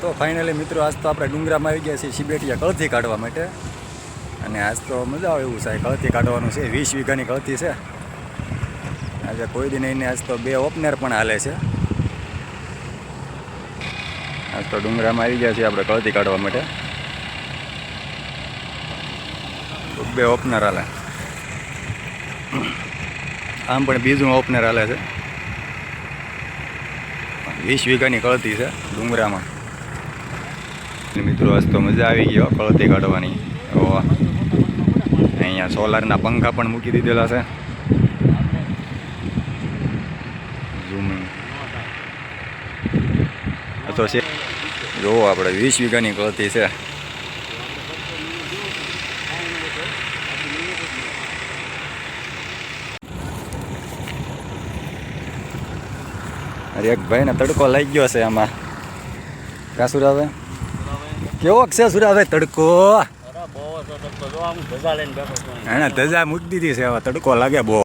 તો ફાઇનલી મિત્રો આજ તો આપણે ડુંગરામાં આવી ગયા છીએ સિબેટિયા કળથી કાઢવા માટે. અને આજ તો મજા આવે એવું છે. કળથી કાઢવાનું છે, 20 વીઘાની કળથી છે. આજે કોઈ દી નહીં ને આજ તો 2 ઓપનર પણ હાલે છે. આજ તો ડુંગરામાં આવી ગયા છીએ આપણે કળથી કાઢવા માટે. 2 ઓપનર હાલે. આમ પણ બીજું ઓપનર હાલે છે. 20 વીઘાની કળથી છે ડુંગરામાં. મિત્રો આજ તો મજા આવી ગયો કળથી કાઢવાની. અહીંયા સોલારના પંખા પણ મૂકી દીધેલા છે. તો છે જોવો આપણે 20 વીઘાની કળથી છે. અરે એક ભાઈને તડકો લાગી ગયો છે આમાં. ક્યાં સુરાવે કેવો છે સુરાવે તડકો? એને ધજા મૂકી દીધી છે. હવે તડકો લાગે બહુ.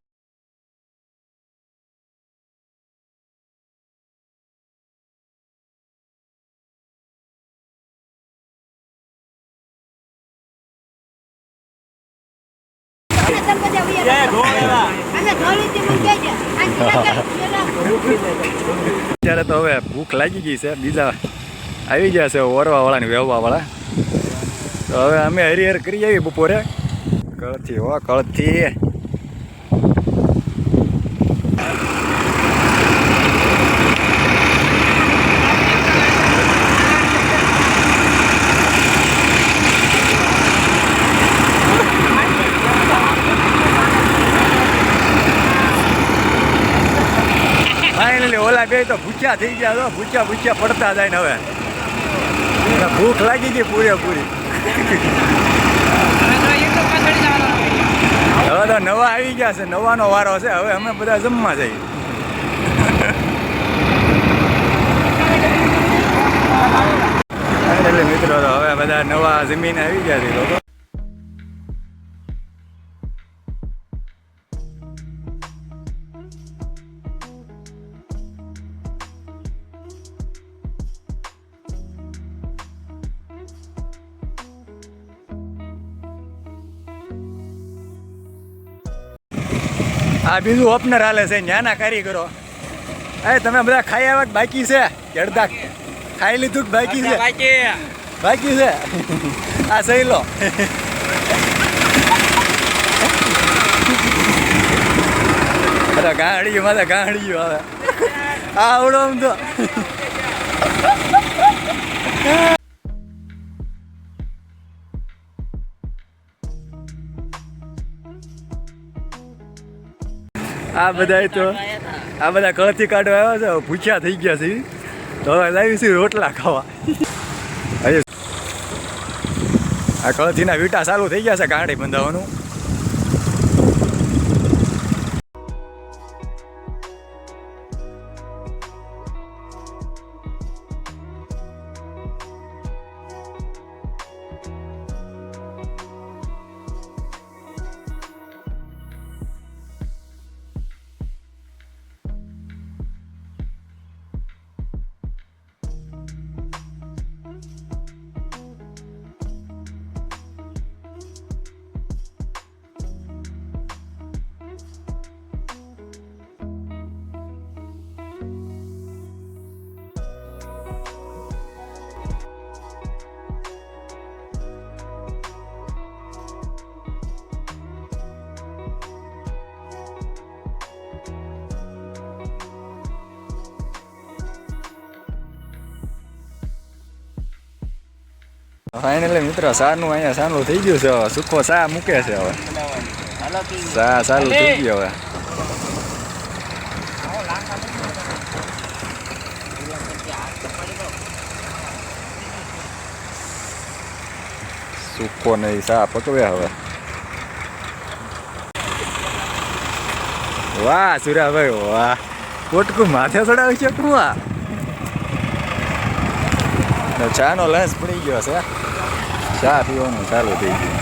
અત્યારે તો હવે ભૂખ લાગી ગઈ છે. બીજા આવી ગયા છે ઓરવા વાળા ને વેવવા વાળા. તો હવે અમે હરિહર કરી આવી બપોરે કળથી. કળથી ફાઇનલી ઓલા બે તો ભૂખ્યા થઈ ગયા. તો ભૂખ્યા પડતા જાય ને હવે ભૂખ લાગી ગઈ પૂરેપૂરી. હવે તો નવા આવી ગયા છે. નવાનો વારો છે. હવે અમે બધા જમવા જઈએ. એટલે મિત્રો હવે બધા નવા જમીન આવી ગયા છે લોકો. આ બીજું ઓપનર હાલે છે. ન્યાના કારીગરો. તમે બધા ખાઈ આવ્યા બાકી છે? અડધા ખાઈ લીધું કે બાકી છે? બાકી છે. આ સહી લો. અરે ગાંડિયું મારે ગાંડિયું આવે. આવડો આમ તો આ બધા કળથી કાઢવા આવ્યા છે. ભૂખ્યા થઈ ગયા છે. તો હવે લાવીશું રોટલા ખાવા. આ કળથીના વીટા ચાલુ થઈ ગયા છે ગાંડી બંધાવવાનું. ફાઇનલી મિત્રો સાનું અહીંયા ચાલુ થઈ ગયું છે. હવે સુખો ચા મૂકે છે. હવે ચા ચાલુ થઈ ગયો. હવે સુખો નહીં ચા પકવે. હવે વાહ સુરાભાઈ વાહ. પોટકું માથે ચડાવી છે. ચા નો લંચ પડી ગયો છે. ચા પીવાનું ચાલુ થઈ ગયું.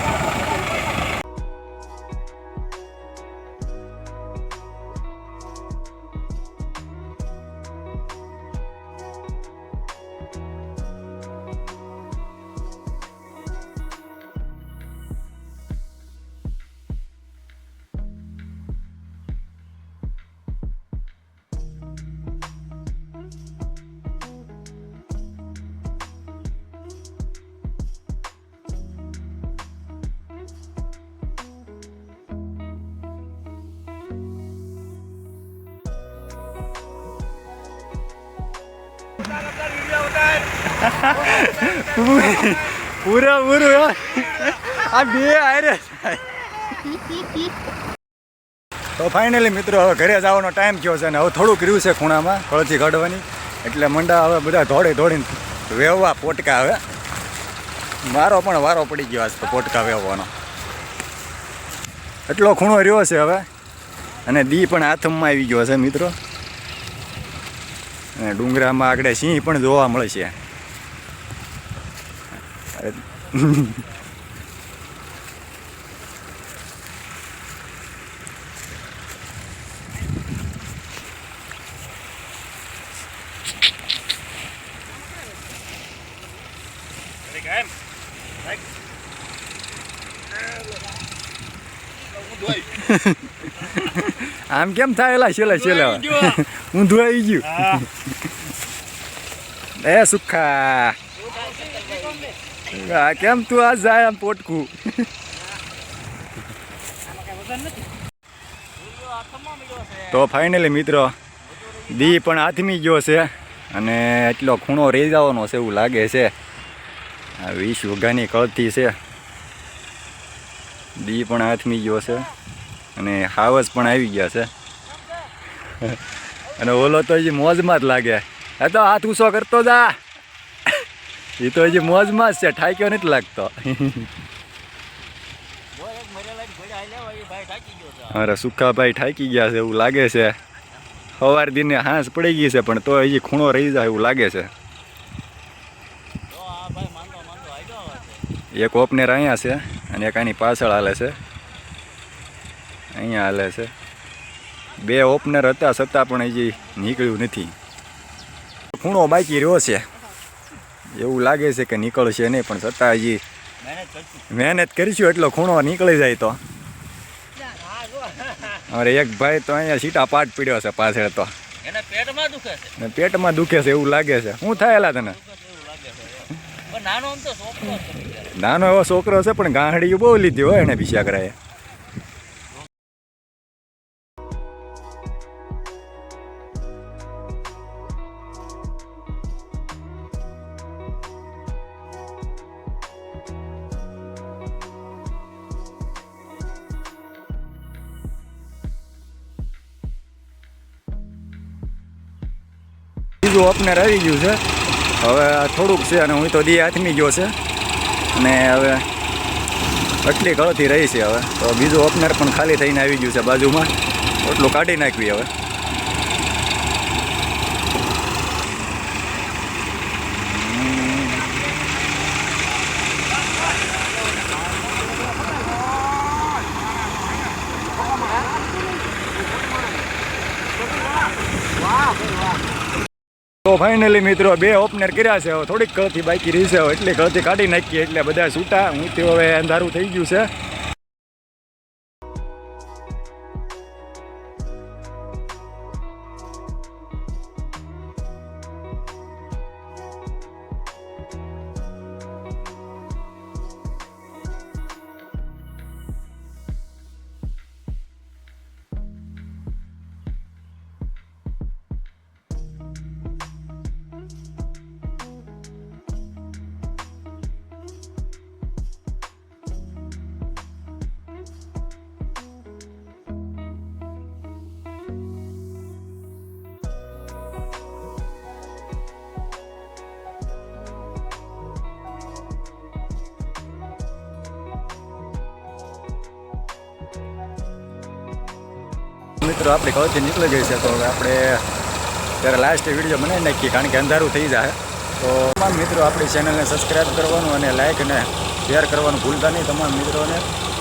પૂરા પૂરું આ બે આરે તો ફાઇનલી મિત્રો હવે ઘરે જવાનો ટાઈમ થયો છે અને હવે થોડુંક રહ્યું છે ખૂણામાં કળથી કાઢવાની એટલે મંડા હવે બધા દોડીને વેવવા પોટકા હવે મારો પણ વારો પડી ગયો આજ તો પોટકા વેવવાનો એટલો ખૂણો રહ્યો છે હવે અને દી પણ હાથમાં આવી ગયો છે મિત્રો અને ડુંગરામાં આગળ સિંહ પણ જોવા મળે છે આમ કેમ થાય છેલ્લે ઊંધું આવી ગયું એ સુખા કેમ તું આ જાય આમ પોટકું તો ફાઇનલી મિત્રો દી પણ હાથમી ગયો છે અને એટલો ખૂણો રહી જવાનો છે એવું લાગે છે આ 20 વીઘાની કળથી છે દી પણ હાથમી ગયો છે અને હાવસ પણ આવી ગયા છે અને ઓલો તો હજી મોજમાં જ લાગે એ તો હાથ ઊંચો કરતો જા એ તો હજી મોજમાં જ છે ઠાક્યો નથી લાગતો અરે સુખાભાઈ ઠાકી ગયા છે એવું લાગે છે સવાર દિને હાંસ પડી ગઈ છે પણ તો હજી ખૂણો રહી જાય એવું લાગે છે એક ઓપનેર અહીંયા છે અને એક આની પાછળ હાલે છે અહીંયા હાલે છે બે ઓપનર હતા છતાં પણ હજી નીકળ્યું નથી ખૂણો બાકી રહ્યો છે એવું લાગે છે કે નીકળશે નહીં પણ છતાં હજી મહેનત કરીશું એટલો ખૂણો નીકળી જાય તો અરે એક ભાઈ તો અહીંયા સીટા પાટ પીડ્યો છે પાછળ તો પેટમાં દુખે છે એવું લાગે છે શું થયેલા તને નાનો એવો છોકરો છે પણ ગાંહડી બહુ લીધી હોય એને બિચારાએ બીજું ઓપનર આવી ગયું છે હવે થોડુંક છે અને હું તો દી હાથમી ગયો છે અને હવે આટલી કળથી રહી છે હવે તો બીજું ઓપનર પણ ખાલી થઈને આવી ગયું છે બાજુમાં એટલું કાઢી નાખવી હવે તો ફાઇનલી મિત્રો બે ઓપનર કર્યા છે હવે થોડીક કળથી બાકી રહી છે એટલી કળથી કાઢી નાખીએ એટલે બધા છૂટા હું તે હવે અંધારું થઈ ગયું છે મિત્રો આપણી કળથી નીકળી ગઈ છે તો હવે આપણે ત્યારે લાસ્ટ વિડીયો બનાવી નાખીએ કારણ કે અંધારું થઈ જાય તો તમામ મિત્રો આપણી ચેનલને સબસ્ક્રાઈબ કરવાનું અને લાઇક અને શેર કરવાનું ભૂલતા નહીં તમામ મિત્રોને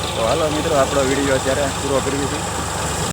તો હાલો મિત્રો આપણો વિડીયો અત્યારે પૂરો કરીએ છીએ